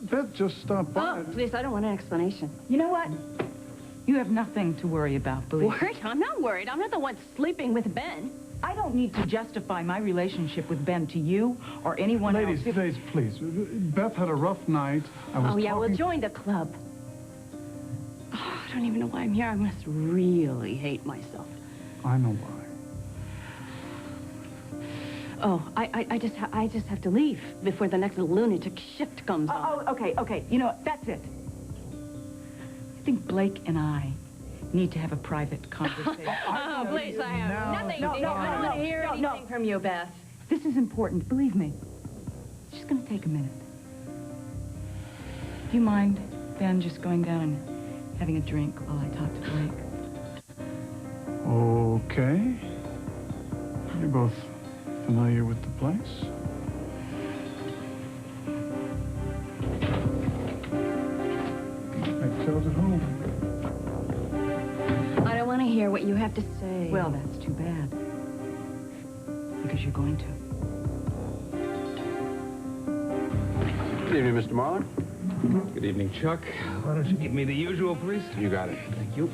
Beth just stopped by. Oh, please, I don't want an explanation. You know what? You have nothing to worry about, believe me. Worried? I'm not worried. I'm not the one sleeping with Ben. I don't need to justify my relationship with Ben to you or anyone else. Ladies, please. Beth had a rough night. Oh, yeah, well, join the club. Oh, I don't even know why I'm here. I must really hate myself. I know why. Oh, I just have to leave before the next lunatic shift comes on. Oh, okay. You know what? That's it. I think Blake and I need to have a private conversation. Oh, please, I have nothing to hear. I don't want to hear anything from you, Beth. This is important, believe me. It's just going to take a minute. Do you mind, Ben, just going down and having a drink while I talk to Blake? Okay. You're both familiar with the place? Like Joe's at home. I don't want to hear what you have to say. Well, that's too bad. Because you're going to. Good evening, Mr. Marlin. Good evening, Chuck. Why don't you give me the usual, please? You got it. Thank you.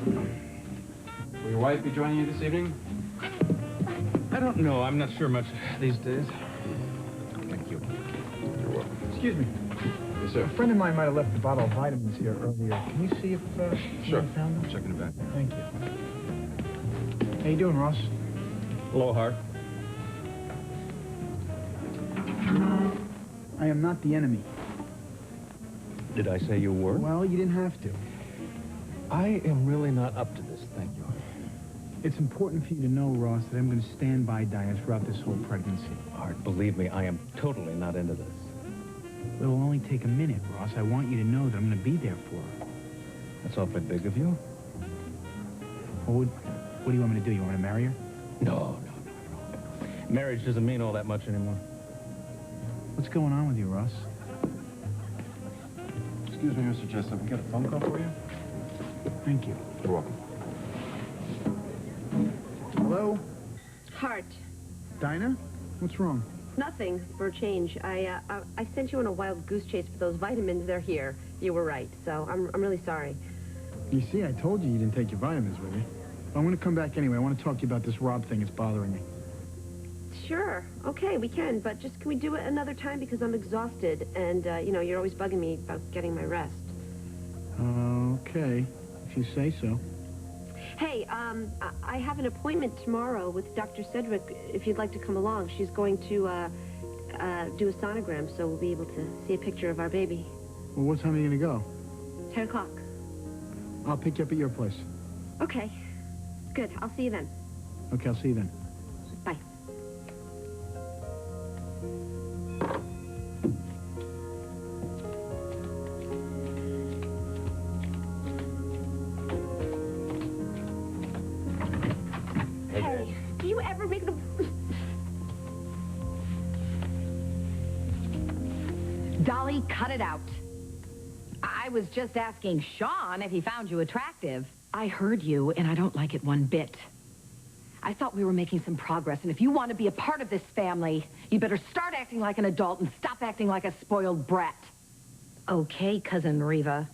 Will your wife be joining you this evening? I don't know. I'm not sure much these days. Thank you. You're welcome. Excuse me. Yes, sir. A friend of mine might have left a bottle of vitamins here earlier. Can you see if Sure. you found them? Checking it back. Thank you. How you doing, Ross? Hello, Hart. I am not the enemy. Did I say you were? Well, you didn't have to. I am really not up to this, thank you. It's important for you to know, Ross, that I'm going to stand by Dinah throughout this whole pregnancy. Hart, believe me, I am totally not into this. It'll only take a minute, Ross. I want you to know that I'm going to be there for her. That's awfully big of you. Well, what do you want me to do? You want to marry her? No. Marriage doesn't mean all that much anymore. What's going on with you, Ross? Excuse me, Mr. Jessup. Can I get a phone call for you? Thank you. You're welcome. Hello? Hart. Dinah? What's wrong? Nothing, for a change. I sent you on a wild goose chase for those vitamins. They're here. You were right, so I'm really sorry. You see, I told you didn't take your vitamins with you. I'm going to come back anyway. I want to talk to you about this Rob thing. It's bothering me. Sure. Okay, we can, but just can we do it another time? Because I'm exhausted, and, you know, you're always bugging me about getting my rest. Okay, if you say so. Hey, I have an appointment tomorrow with Dr. Sedgwick, if you'd like to come along. She's going to do a sonogram, so we'll be able to see a picture of our baby. Well, what time are you going to go? 10 o'clock. I'll pick you up at your place. Okay. Good. I'll see you then. Okay, I'll see you then. Bye. Hey, do you ever make the... Dolly, cut it out. I was just asking Sean if he found you attractive. I heard you, and I don't like it one bit. I thought we were making some progress, and if you want to be a part of this family, you better start acting like an adult and stop acting like a spoiled brat. Okay, Cousin Reva.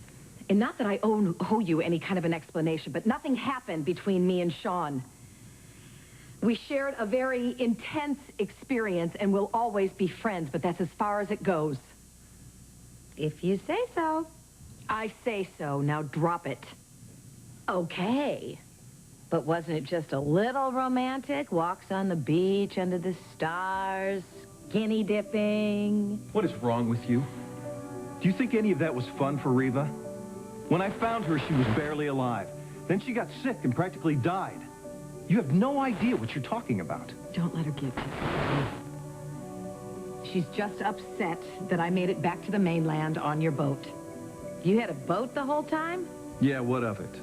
And not that I owe you any kind of an explanation, but nothing happened between me and Sean. We shared a very intense experience, and we'll always be friends, but that's as far as it goes. If you say so. I say so. Now drop it. Okay. But wasn't it just a little romantic? Walks on the beach under the stars, skinny dipping. What is wrong with you? Do you think any of that was fun for Reva? When I found her, she was barely alive. Then she got sick and practically died. You have no idea what you're talking about. Don't let her get you. She's just upset that I made it back to the mainland on your boat. You had a boat the whole time? Yeah, what of it?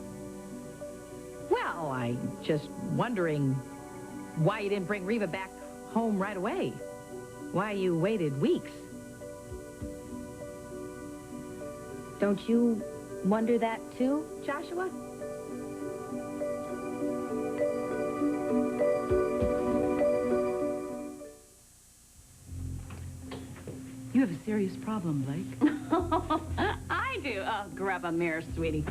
Well, I'm just wondering why you didn't bring Reva back home right away. Why you waited weeks. Don't you wonder that too, Joshua? You have a serious serious problem, Blake. I do. Oh, grab a mirror, sweetie.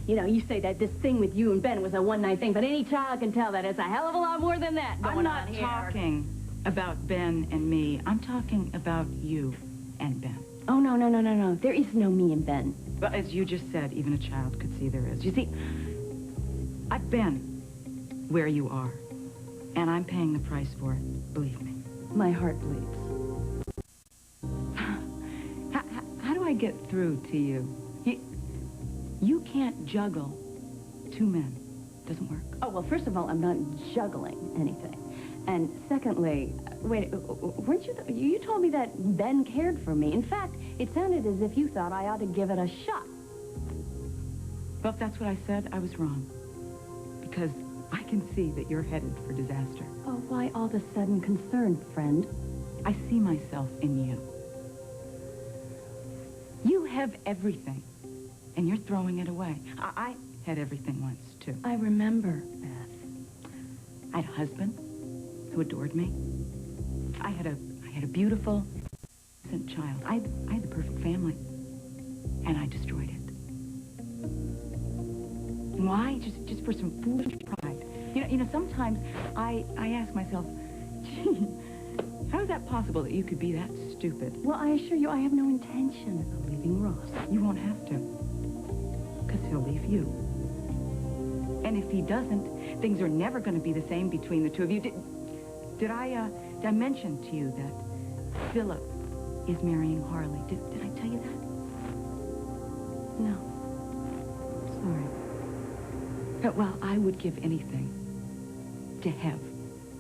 You know, you say that this thing with you and Ben was a one-night thing, but any child can tell that it's a hell of a lot more than that going I'm not on here. talking about Ben and me. I'm talking about you and Ben. Oh, no, no, no, no, no. There is no me and Ben. But as you just said, even a child could see there is. You see, I've been where you are, and I'm paying the price for it, believe me. My heart bleeds. How do I get through to you? You can't juggle two men. Doesn't work. Oh, well, first of all, I'm not juggling anything. And secondly, wait, weren't you... You told me that Ben cared for me. In fact, it sounded as if you thought I ought to give it a shot. Well, if that's what I said, I was wrong. Because I can see that you're headed for disaster. Oh, why all of a sudden concern, friend? I see myself in you. You have everything, and you're throwing it away. I had everything once, too. I remember, Beth. I had a husband who adored me. I had a beautiful, innocent child. I had the perfect family, and I destroyed it. Why? Just for some foolish pride. You know, sometimes I ask myself, gee, how is that possible that you could be that stupid? Well, I assure you, I have no intention of leaving Ross. You won't have to, because he'll leave you. And if he doesn't, things are never going to be the same between the two of you. Did I mention to you that Philip is marrying Harley? Did I tell you that? No. Sorry. Well, I would give anything to have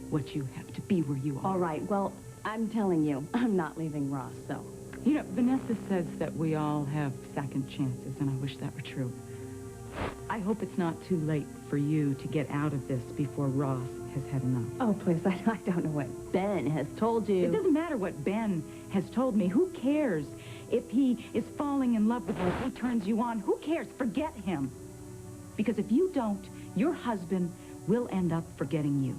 what you have, to be where you are. All right, well, I'm telling you, I'm not leaving Ross, so. You know, Vanessa says that we all have second chances, and I wish that were true. I hope it's not too late for you to get out of this before Ross has had enough. Oh, please, I don't know what Ben has told you. It doesn't matter what Ben has told me. Who cares if he is falling in love with her, if he turns you on? Who cares? Forget him. Because if you don't, your husband will end up forgetting you.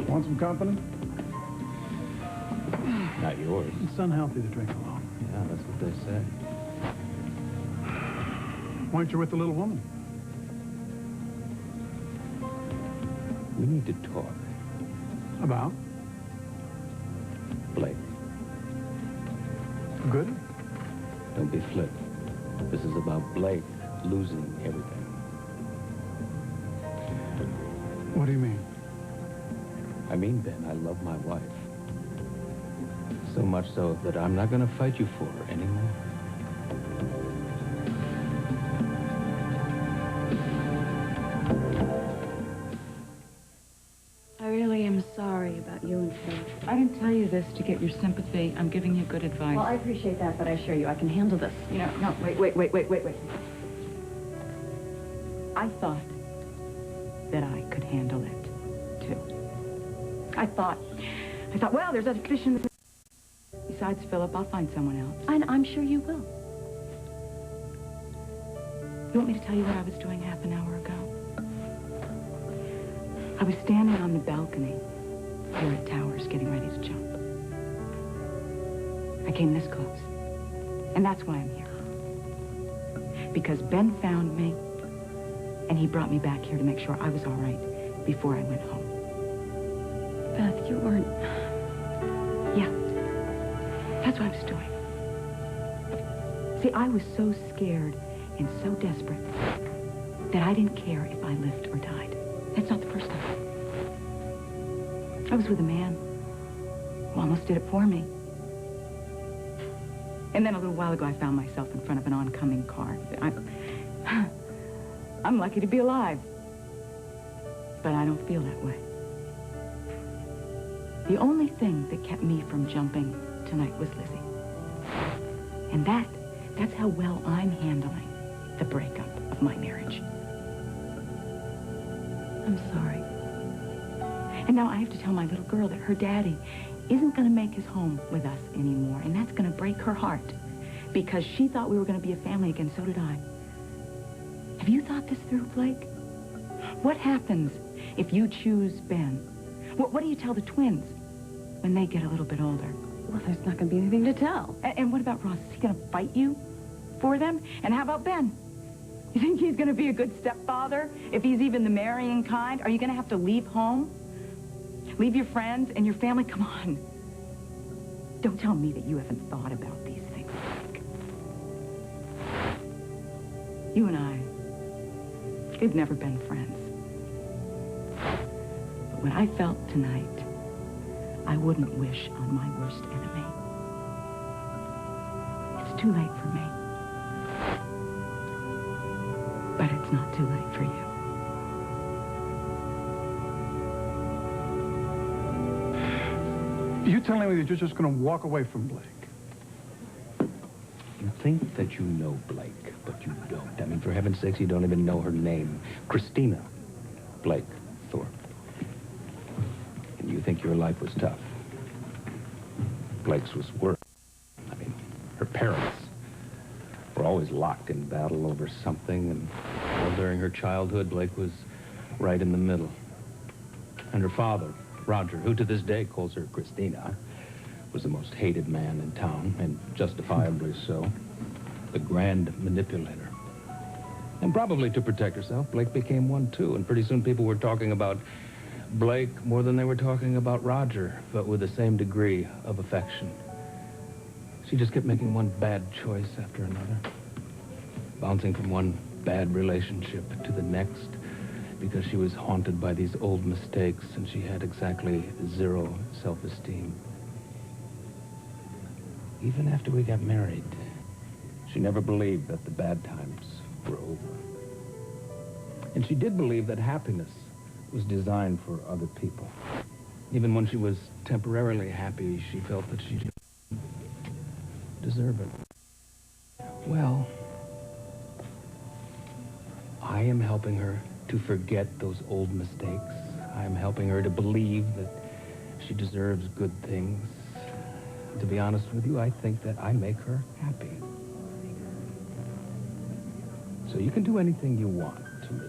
Want some company? Not yours. It's unhealthy to drink alone. Yeah, that's what they say. Why aren't you with the little woman? We need to talk. About? Blake, Good? don't be flip. This is about Blake losing everything. What do you mean? I mean, Ben, I love my wife. So much so that I'm not going to fight you for her anymore. I really am sorry about you and Faith. I didn't tell you this to get your sympathy. I'm giving you good advice. Well, I appreciate that, but I assure you I can handle this. You know, no, wait. I thought that I could handle it, too. I thought, well, there's other fish in the... Besides Philip, I'll find someone else. And I'm sure you will. You want me to tell you what I was doing half an hour ago? I was standing on the balcony here at Towers, getting ready to jump. I came this close. And that's why I'm here. Because Ben found me, and he brought me back here to make sure I was all right before I went home. Beth, you weren't... Yeah. That's what I was doing. See, I was so scared and so desperate that I didn't care if I lived or died. That's not the first time. I was with a man who almost did it for me. And then a little while ago, I found myself in front of an oncoming car. I'm lucky to be alive. But I don't feel that way. The only thing that kept me from jumping tonight was Lizzie. And that's how well I'm handling the breakup of my marriage. I'm sorry. And now I have to tell my little girl that her daddy isn't going to make his home with us anymore. And that's going to break her heart. Because she thought we were going to be a family again, so did I. Have you thought this through, Blake? What happens if you choose Ben? What do you tell the twins when they get a little bit older? Well, there's not going to be anything to tell. And what about Ross? Is he going to fight you for them? And how about Ben? You think he's going to be a good stepfather? If he's even the marrying kind? Are you going to have to leave home? Leave your friends and your family? Come on. Don't tell me that you haven't thought about these things. You and I, we've never been friends. But what I felt tonight, I wouldn't wish on my worst enemy. It's too late for me. But it's not too late for you. You telling me that you're just going to walk away from Blake? You think that you know Blake, but you don't. I mean, for heaven's sakes, you don't even know her name. Christina Blake Thorpe. And you think your life was tough. Blake's was worse. I mean, her parents were always locked in battle over something, and well, during her childhood, Blake was right in the middle. And her father, Roger, who to this day calls her Christina, was the most hated man in town, and justifiably so. The grand manipulator. And probably to protect herself, Blake became one too, and pretty soon people were talking about Blake more than they were talking about Roger, but with the same degree of affection. She just kept making one bad choice after another, bouncing from one bad relationship to the next, because she was haunted by these old mistakes, and she had exactly zero self-esteem. Even after we got married, she never believed that the bad times were over. And she did believe that happiness was designed for other people. Even when she was temporarily happy, she felt that she didn't deserve it. Well, I am helping her to forget those old mistakes. I am helping her to believe that she deserves good things. To be honest with you, I think that I make her happy. So you can do anything you want to me.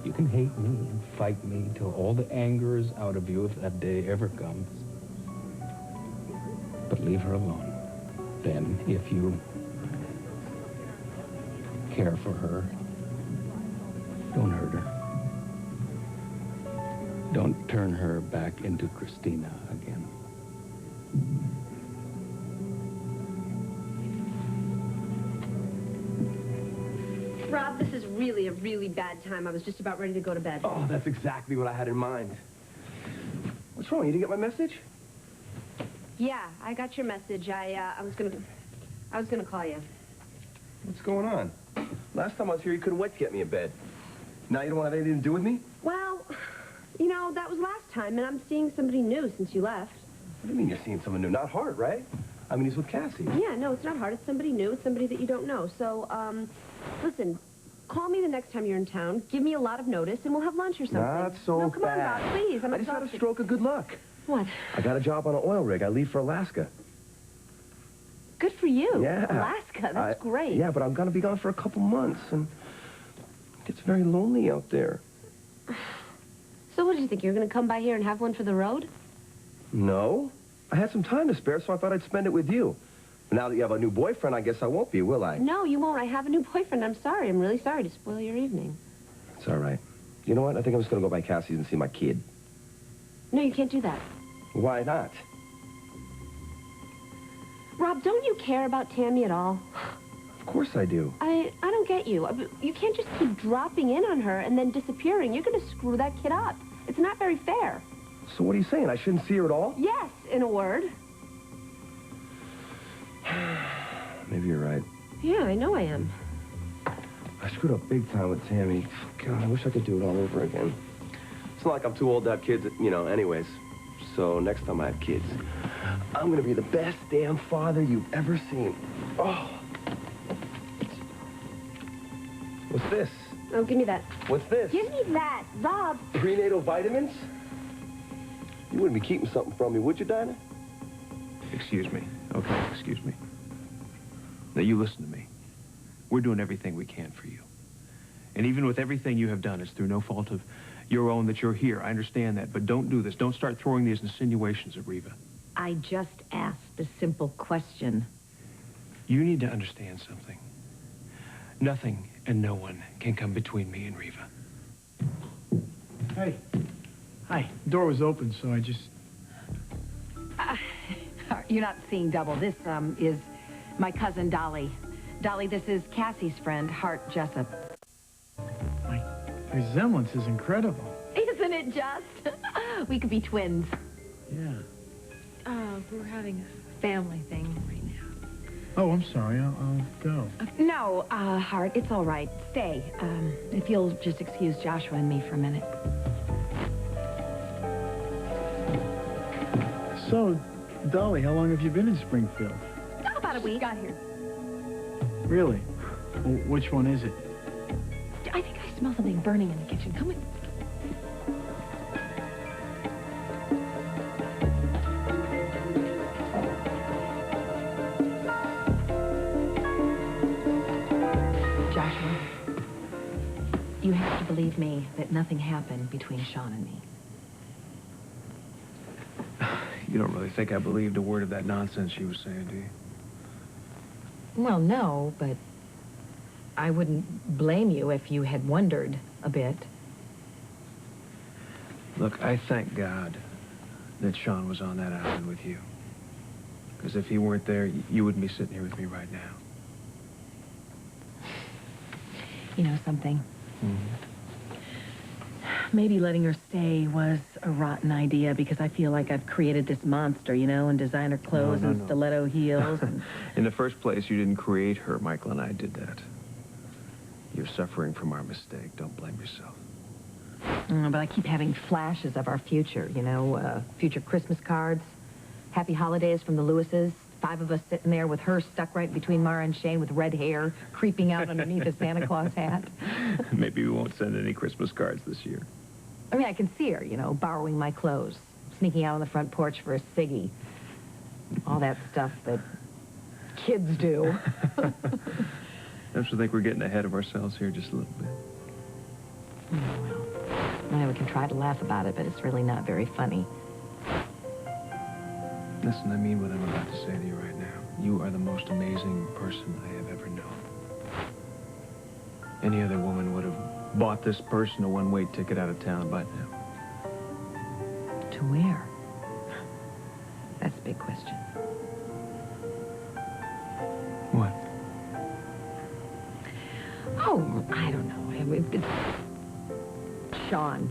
You can hate me and fight me till all the anger is out of you, if that day ever comes. But leave her alone. Then, if you care for her, don't hurt her. Don't turn her back into Christina again. Rob, this is really a really bad time. I was just about ready to go to bed. Oh, that's exactly what I had in mind. What's wrong? You didn't get my message? Yeah, I got your message. I was gonna call you. What's going on? Last time I was here, you couldn't wait to get me in bed. Now you don't want to have anything to do with me? Well, you know, that was last time, and I'm seeing somebody new since you left. What do you mean you're seeing someone new? Not Hart, right? I mean, he's with Cassie. Yeah, no, it's not hard. It's somebody new. It's somebody that you don't know. So, listen, call me the next time you're in town. Give me a lot of notice, and we'll have lunch or something. Not so no, come bad. on, Rob, please. I'm I just had a exhausted. stroke of good luck. What? I got a job on an oil rig. I leave for Alaska. Good for you. Yeah. Alaska, that's great. Yeah, but I'm going to be gone for a couple months, and it gets very lonely out there. So what do you think? You're going to come by here and have one for the road? No. I had some time to spare, so I thought I'd spend it with you. But now that you have a new boyfriend, I guess I won't be, will I? No, you won't. I have a new boyfriend. I'm sorry. I'm really sorry to spoil your evening. It's all right. You know what? I think I'm just going to go by Cassie's and see my kid. No, you can't do that. Why not? Rob, don't you care about Tammy at all? Of course I do. I don't get you. You can't just keep dropping in on her and then disappearing. You're going to screw that kid up. It's not very fair. So what are you saying? I shouldn't see her at all? Yes, in a word. Maybe you're right. Yeah, I know I am. I screwed up big time with Tammy. God, I wish I could do it all over again. It's not like I'm too old to have kids, you know, anyways. So next time I have kids, I'm going to be the best damn father you've ever seen. Oh. What's this? Oh, give me that. What's this? Give me that, Rob. Prenatal vitamins? You wouldn't be keeping something from me, would you, Dinah? Excuse me. Okay, excuse me. Now, you listen to me. We're doing everything we can for you. And even with everything you have done, it's through no fault of your own that you're here. I understand that, but don't do this. Don't start throwing these insinuations at Reva. I just asked a simple question. You need to understand something. Nothing and no one can come between me and Reva. Hey. Hi. The door was open, so I just... You're not seeing double. This, is my cousin Dolly. Dolly, this is Cassie's friend, Hart Jessup. My resemblance is incredible. Isn't it just? We could be twins. Yeah. We're having a family thing right now. Oh, I'm sorry. I'll go. No, Hart, it's all right. Stay. If you'll just excuse Joshua and me for a minute. So, Dolly, how long have you been in Springfield? Oh, about a week. Got here. Really? Well, which one is it? I think I smell something burning in the kitchen. Come in. Joshua, you have to believe me that nothing happened between Sean and me. You don't really think I believed a word of that nonsense she was saying, do you? Well, no, but I wouldn't blame you if you had wondered a bit. Look, I thank that Sean was on that island with you. Because if he weren't there, you wouldn't be sitting here with me right now. You know something? Mm-hmm. Maybe letting her stay was a rotten idea because I feel like I've created this monster, you know, in designer clothes and stiletto heels. And... In the first place, you didn't create her. Michael and I did that. You're suffering from our mistake. Don't blame yourself. But I keep having flashes of our future, you know, future Christmas cards, happy holidays from the Lewises, 5 of us sitting there with her stuck right between Mara and Shane with red hair creeping out underneath a Santa Claus hat. Maybe we won't send any Christmas cards this year. I mean, I can see her, you know, borrowing my clothes, sneaking out on the front porch for a ciggy. All that stuff that kids do. Don't you think we're getting ahead of ourselves here just a little bit? Well, we can try to laugh about it, but it's really not very funny. Listen, I mean what I'm about to say to you right now. You are the most amazing person I have ever known. Any other woman would have bought this person a one-way ticket out of town by now. To where? That's a big question. What? Oh, I don't know. It's Sean.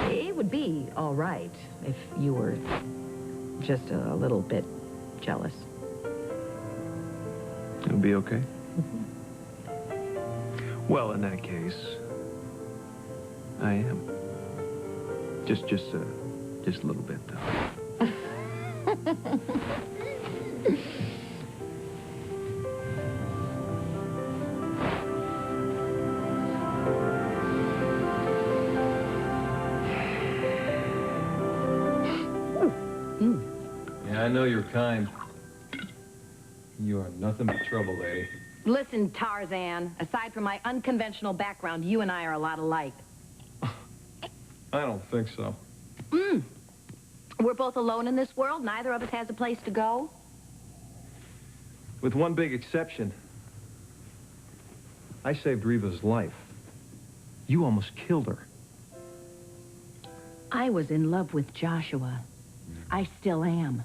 It would be all right if you were just a little bit jealous. It would be okay? Well, in that case, I am. Just a little bit, though. Yeah, I know you're kind. You are nothing but trouble, lady. Listen, Tarzan, aside from my unconventional background, you and I are a lot alike. I don't think so. We're both alone in this world. Neither of us has a place to go. With one big exception. I saved Reva's life. You almost killed her. I was in love with Joshua. I still am.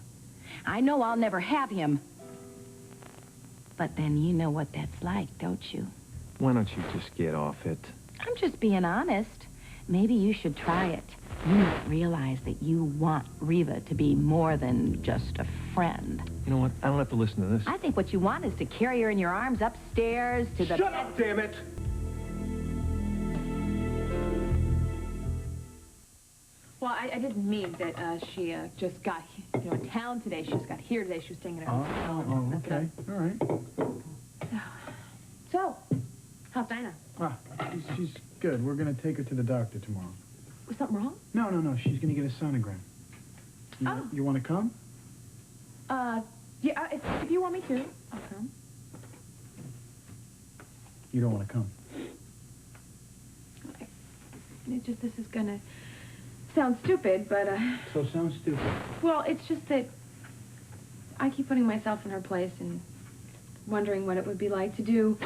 I know I'll never have him. But then you know what that's like, don't you? Why don't you just get off it? I'm just being honest. Maybe you should try it. You might realize that you want Reva to be more than just a friend. You know what? I don't have to listen to this. I think what you want is to carry her in your arms upstairs to the... Shut up, damn it! Well, I didn't mean that she just got, in town today. She just got here today. She was staying at her hotel. Oh, okay. All right. So, how's Dinah? She's good. We're going to take her to the doctor tomorrow. Was something wrong? No. She's going to get a sonogram. You want to come? Yeah, if you want me to, I'll come. you don't want to come. This is gonna sound stupid, but, So sounds stupid. well, it's just that I keep putting myself in her place and wondering what it would be like to do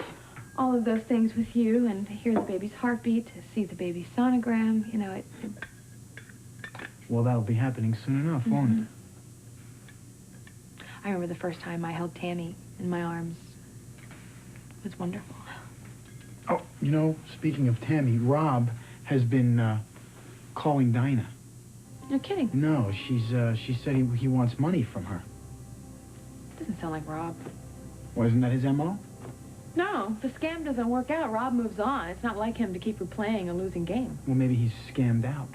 all of those things with you and to hear the baby's heartbeat, to see the baby's sonogram, you know, Well, that'll be happening soon enough, won't it? I remember the first time I held Tammy in my arms. It was wonderful. Oh, you know, speaking of Tammy, Rob has been calling Dinah. You're kidding. No, she said he wants money from her. Doesn't sound like Rob. Well, isn't that his M.O.? No, if the scam doesn't work out, Rob moves on. It's not like him to keep replaying a losing game. Well, maybe he's scammed out.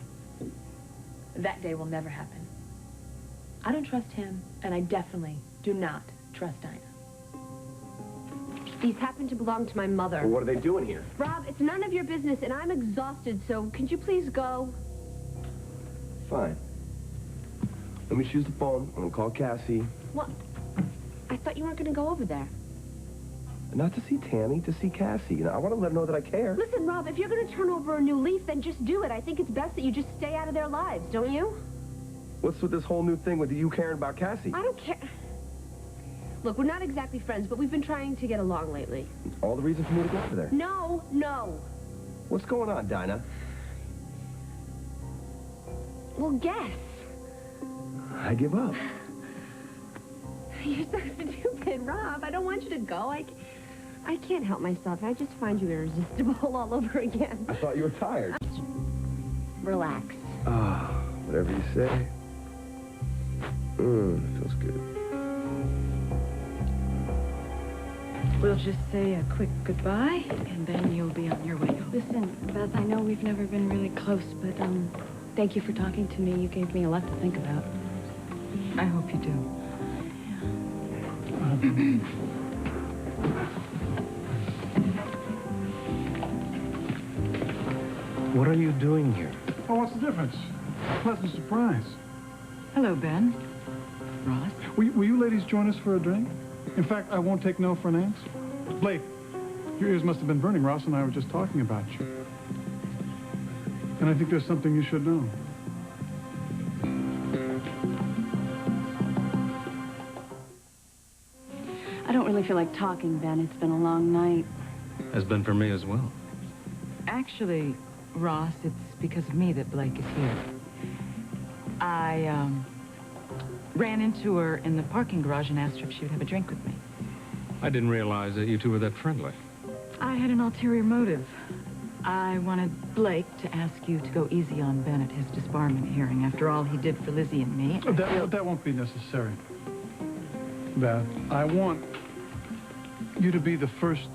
That day will never happen. I don't trust him, and I definitely do not trust Dinah. These happen to belong to my mother. Well, what are they doing here? Rob, it's none of your business, and I'm exhausted, so could you please go? Fine. Let me choose the phone. I'm gonna call Cassie. What? I thought you weren't going to go over there. Not to see Tammy, to see Cassie. You know, I want to let her know that I care. Listen, Rob, if you're going to turn over a new leaf, then just do it. I think it's best that you just stay out of their lives, don't you? What's with this whole new thing with you caring about Cassie? I don't care. Look, we're not exactly friends, but we've been trying to get along lately. All the reason for me to go over there. No, no. What's going on, Dinah? Well, guess. I give up. You're so stupid, Rob. I don't want you to go. I can't help myself. I just find you irresistible all over again. I thought you were tired. Relax. Ah, whatever you say. Feels good. We'll just say a quick goodbye, and then you'll be on your way home. Listen, Beth, I know we've never been really close, but, thank you for talking to me. You gave me a lot to think about. I hope you do. What are you doing here? Oh, what's the difference? Pleasant surprise. Hello, Ben. Ross? Will you ladies join us for a drink? In fact, I won't take no for an answer. Blake, your ears must have been burning. Ross and I were just talking about you. And I think there's something you should know. I don't really feel like talking, Ben. It's been a long night. Has been for me as well. Actually, Ross, it's because of me that Blake is here. I, ran into her in the parking garage and asked her if she would have a drink with me. I didn't realize that you two were that friendly. I had an ulterior motive. I wanted Blake to ask you to go easy on Ben at his disbarment hearing. After all he did for Lizzie and me. That won't be necessary. Beth, I want you to be the first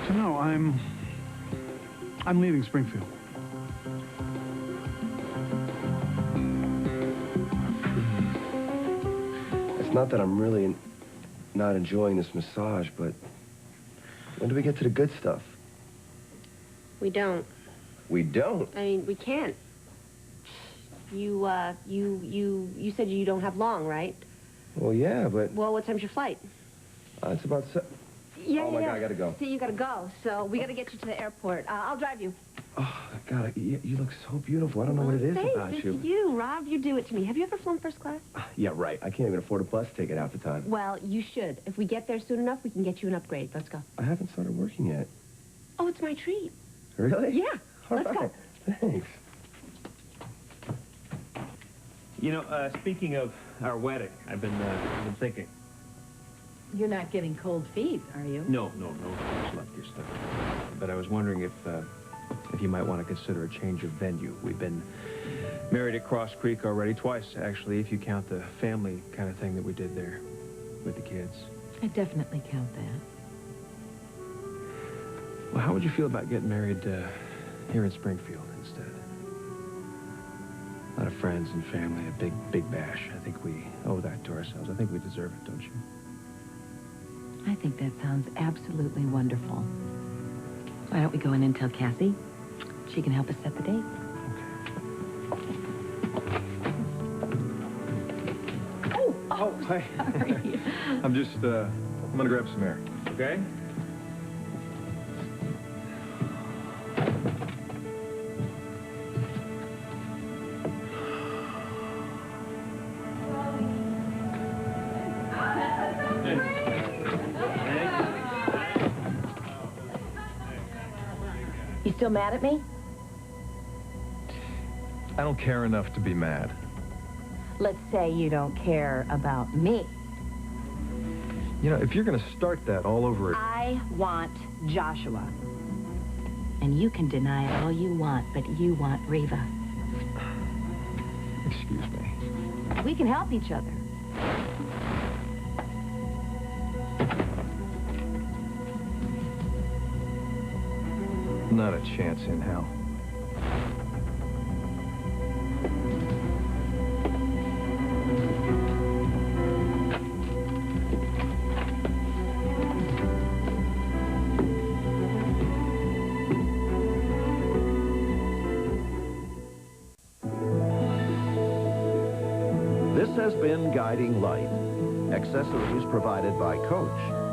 to know I'm leaving Springfield. It's not that I'm really not enjoying this massage, but when do we get to the good stuff? We don't. We don't? I mean, we can't. You said you don't have long, right? Well, yeah, but... Well, what time's your flight? It's about... Yeah, oh, my God, I gotta go. See, you gotta go, so we gotta get you to the airport. I'll drive you. Oh, God, you look so beautiful. I don't know what it is about Thank you. you, Rob. You do it to me. Have you ever flown first class? Yeah, right. I can't even afford a bus ticket half the time. Well, you should. If we get there soon enough, we can get you an upgrade. Let's go. I haven't started working yet. Oh, it's my treat. Really? Yeah. Let's go. Thanks. You know, speaking of our wedding, I've been thinking. You're not getting cold feet, are you? No, just left your stuff. But I was wondering if you might want to consider a change of venue. We've been married at Cross Creek already, twice, actually, if you count the family kind of thing that we did there with the kids. I definitely count that. Well, how would you feel about getting married here in Springfield instead? A lot of friends and family, a big bash. I think we owe that to ourselves. I think we deserve it, don't you? I think that sounds absolutely wonderful. Why don't we go in and tell Cassie? She can help us set the date. Okay. Oh, hi. Sorry. I'm gonna grab some air, okay? You still mad at me? I don't care enough to be mad. Let's say you don't care about me. You know, if you're going to start that all over... I want Joshua. And you can deny it all you want, but you want Reva. Excuse me. We can help each other. Not a chance in hell. This has been Guiding Light. Accessories provided by Coach.